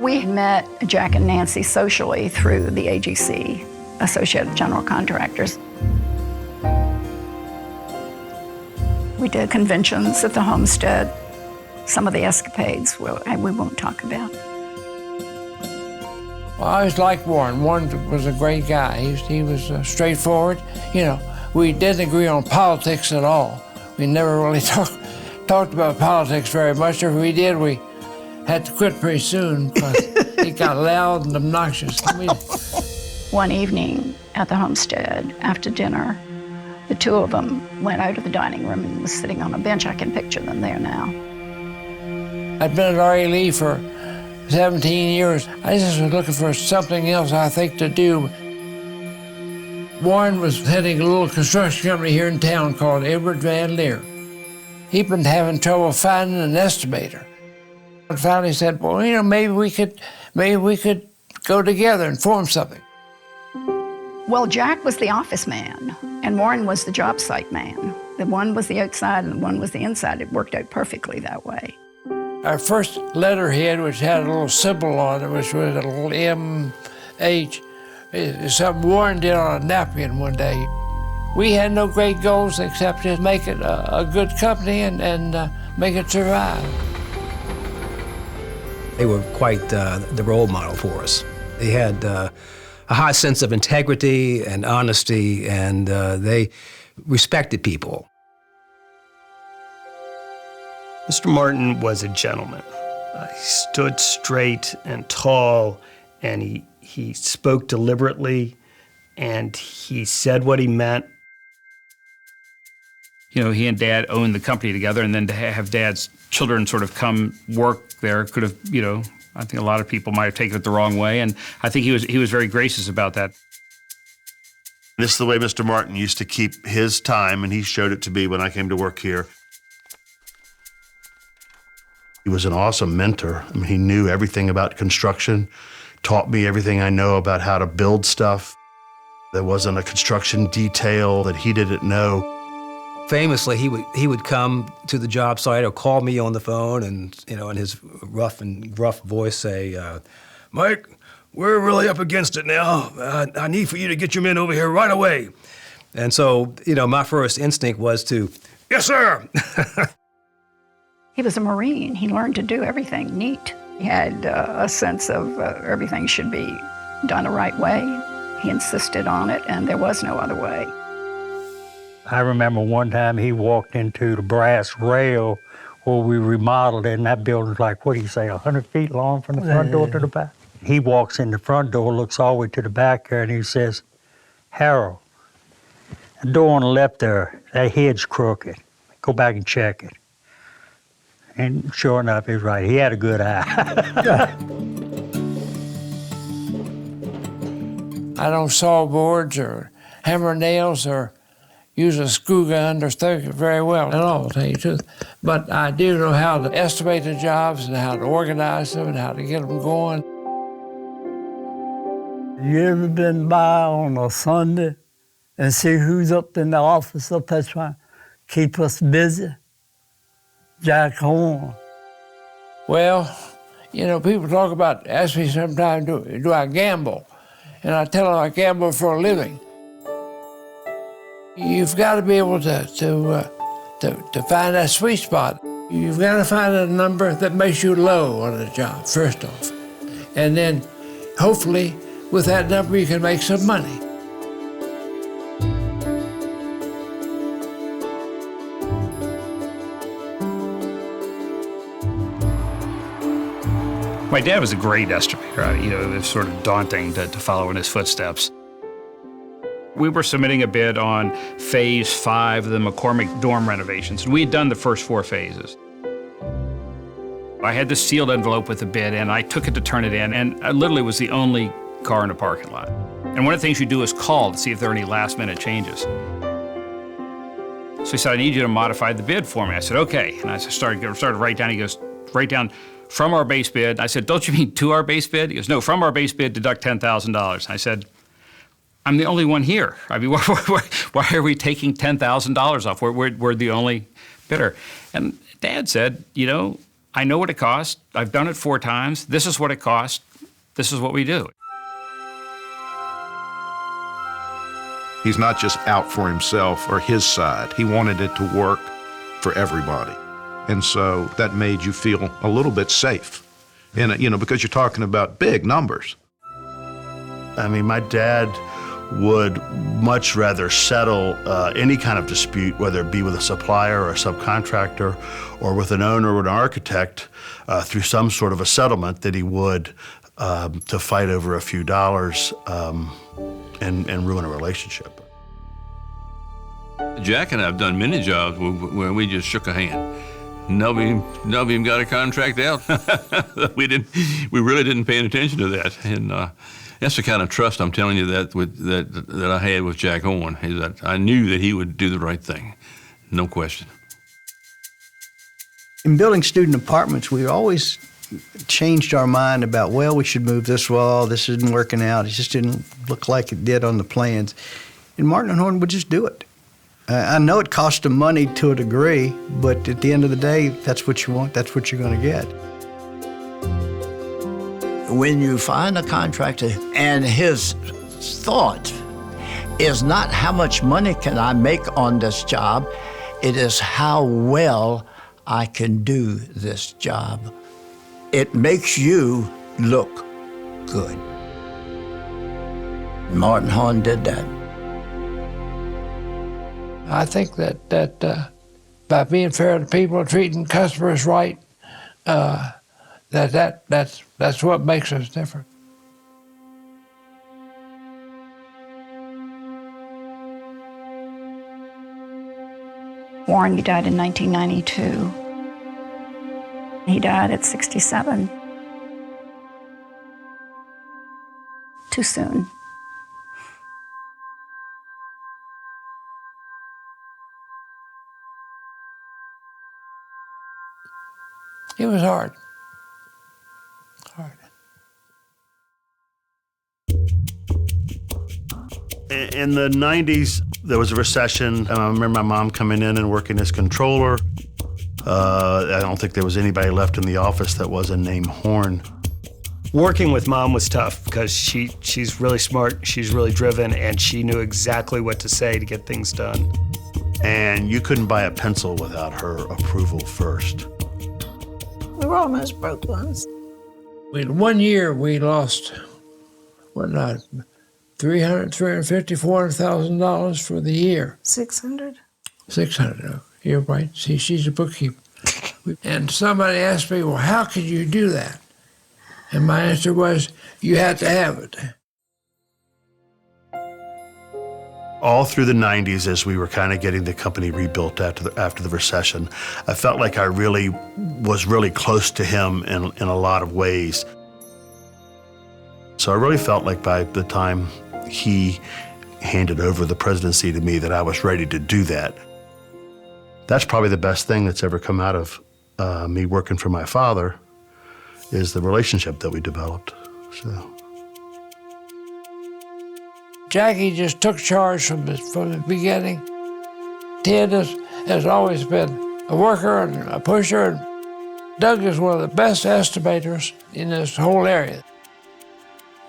We met Jack and Nancy socially through the AGC, Associated General Contractors. We did conventions at the homestead. Some of the escapades we won't talk about. Well, I always liked Warren. Warren was a great guy. He was straightforward. You know, we didn't agree on politics at all. We never really talked about politics very much. If we did, we had to quit pretty soon because it got loud and obnoxious. One evening at the homestead, after dinner, the two of them went out to the dining room and was sitting on a bench. I can picture them there now. I'd been at R.E. Lee for 17 years. I just was looking for something else, I think, to do. Warren was heading a little construction company here in town called Edward Van Leer. He'd been having trouble finding an estimator. And finally said, well, you know, maybe we could go together and form something. Well, Jack was the office man, and Warren was the job site man. The one was the outside and the one was the inside. It worked out perfectly that way. Our first letterhead, which had a little symbol on it, which was a little M-H, is something Warren did on a napkin one day. We had no great goals except to make it a good company and make it survive. They were quite the role model for us. They had a high sense of integrity and honesty, and they respected people. Mr. Martin was a gentleman. He stood straight and tall, and he spoke deliberately, and he said what he meant. You know, he and Dad owned the company together, and then to have Dad's children sort of come work there could have, you know, I think a lot of people might have taken it the wrong way, and I think he was very gracious about that. This is the way Mr. Martin used to keep his time, and he showed it to me when I came to work here. He was an awesome mentor. I mean, he knew everything about construction, taught me everything I know about how to build stuff. There wasn't a construction detail that he didn't know. Famously, he would come to the job site or call me on the phone and, you know, in his rough and gruff voice say, Mike, we're really up against it now. I need for you to get your men over here right away. And so, you know, my first instinct was to, yes, sir. He was a Marine. He learned to do everything neat. He had a sense of everything should be done the right way. He insisted on it, and there was no other way. I remember one time he walked into the brass rail where we remodeled it, and that building's like, what do you say, 100 feet long from the front door to the back? He walks in the front door, looks all the way to the back there, and he says, Harold, the door on the left there, that head's crooked. Go back and check it. And sure enough, he's right. He had a good eye. I don't saw boards or hammer nails or use a screw gun or circuit very well at all, to tell you the truth. But I do know how to estimate the jobs and how to organize them and how to get them going. You ever been by on a Sunday and see who's up in the office up there trying to keep us busy? Jack Horn. Well, you know, people talk about, ask me sometimes, do I gamble? And I tell them I gamble for a living. You've got to be able to find that sweet spot. You've got to find a number that makes you low on a job, first off. And then, hopefully, with that number, you can make some money. My dad was a great estimator. You know, it was sort of daunting to follow in his footsteps. We were submitting a bid on phase 5 of the McCormick dorm renovations, and we had done the first 4 phases. I had the sealed envelope with the bid, and I took it to turn it in, and I literally was the only car in the parking lot. And one of the things you do is call to see if there are any last-minute changes. So he said, I need you to modify the bid for me. I said, okay. And I started to write down. He goes, write down from our base bid. I said, don't you mean to our base bid? He goes, no, from our base bid, deduct $10,000. I said, I'm the only one here. I mean, why are we taking $10,000 off? We're the only bidder. And Dad said, you know, I know what it costs. I've done it 4 times. This is what it costs. This is what we do. He's not just out for himself or his side. He wanted it to work for everybody. And so that made you feel a little bit safe. And, you know, because you're talking about big numbers. I mean, my dad would much rather settle any kind of dispute, whether it be with a supplier or a subcontractor or with an owner or an architect, through some sort of a settlement that he would to fight over a few dollars and ruin a relationship. Jack and I have done many jobs where we just shook a hand. Nobody even got a contract out. We really didn't pay any attention to that, and that's the kind of trust I'm telling you that I had with Jack Horn. Is that I knew that he would do the right thing, no question. In building student apartments, we always changed our mind about, well, we should move this wall. This isn't working out. It just didn't look like it did on the plans, and Martin and Horn would just do it. I know it cost them money to a degree, but at the end of the day, that's what you want, that's what you're going to get. When you find a contractor and his thought is not how much money can I make on this job, it is how well I can do this job. It makes you look good. Martin Horn did that. I think that by being fair to people and treating customers right, that's what makes us different. Warren, he died in 1992. He died at 67. Too soon. It was hard. In the 90s, there was a recession. I remember my mom coming in and working as controller. I don't think there was anybody left in the office that wasn't named Horn. Working with Mom was tough because she's really smart, she's really driven, and she knew exactly what to say to get things done. And you couldn't buy a pencil without her approval first. We were almost broke once. In 1 year, we lost, $350,000, $400,000 for the year. 600? 600, you're right. See, she's a bookkeeper. And somebody asked me, well, how could you do that? And my answer was, you had to have it. All through the 90s, as we were kind of getting the company rebuilt after the recession, I felt like I really was really close to him in a lot of ways. So I really felt like by the time he handed over the presidency to me that I was ready to do that. That's probably the best thing that's ever come out of me working for my father, is the relationship that we developed. So. Jackie just took charge from the beginning. Ted has always been a worker and a pusher. And Doug is one of the best estimators in this whole area.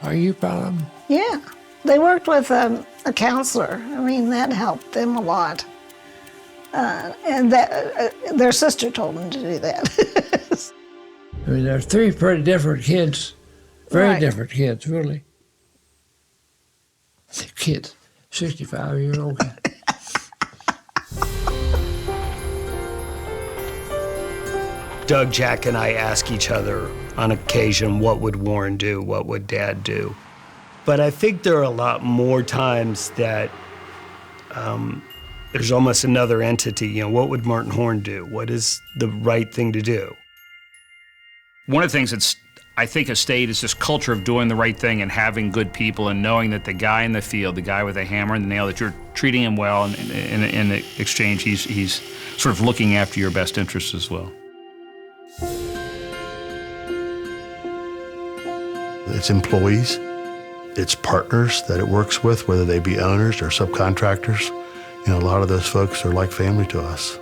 Are you proud of him? Yeah. They worked with a counselor. I mean, that helped them a lot. And their sister told them to do that. I mean, they're 3 pretty different kids. Very different kids, really. Kid, 65-year-old kid. Doug, Jack, and I ask each other on occasion, what would Warren do? What would Dad do? But I think there are a lot more times that there's almost another entity. You know, what would Martin Horn do? What is the right thing to do? One of the things that's I think has stayed is this culture of doing the right thing and having good people and knowing that the guy in the field, the guy with the hammer and the nail, that you're treating him well, and in exchange, he's sort of looking after your best interests as well. It's employees, it's partners that it works with, whether they be owners or subcontractors. You know, a lot of those folks are like family to us.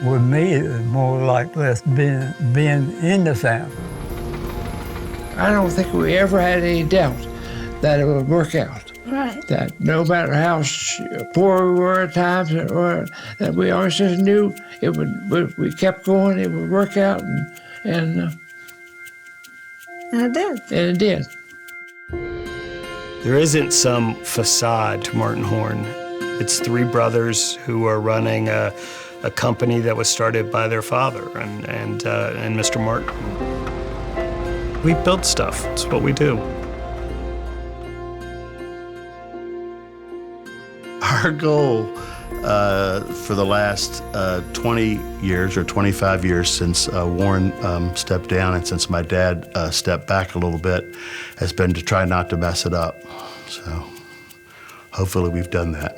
With me, it was more like less being in the family. I don't think we ever had any doubt that it would work out. Right. That no matter how poor we were at times, or that we always just knew it would. We kept going, it would work out, and it did. And it did. There isn't some facade to Martin Horn. It's three brothers who are running a company that was started by their father and Mr. Martin. We build stuff. It's what we do. Our goal for the last 20 years or 25 years since Warren stepped down and since my dad stepped back a little bit has been to try not to mess it up. So hopefully we've done that.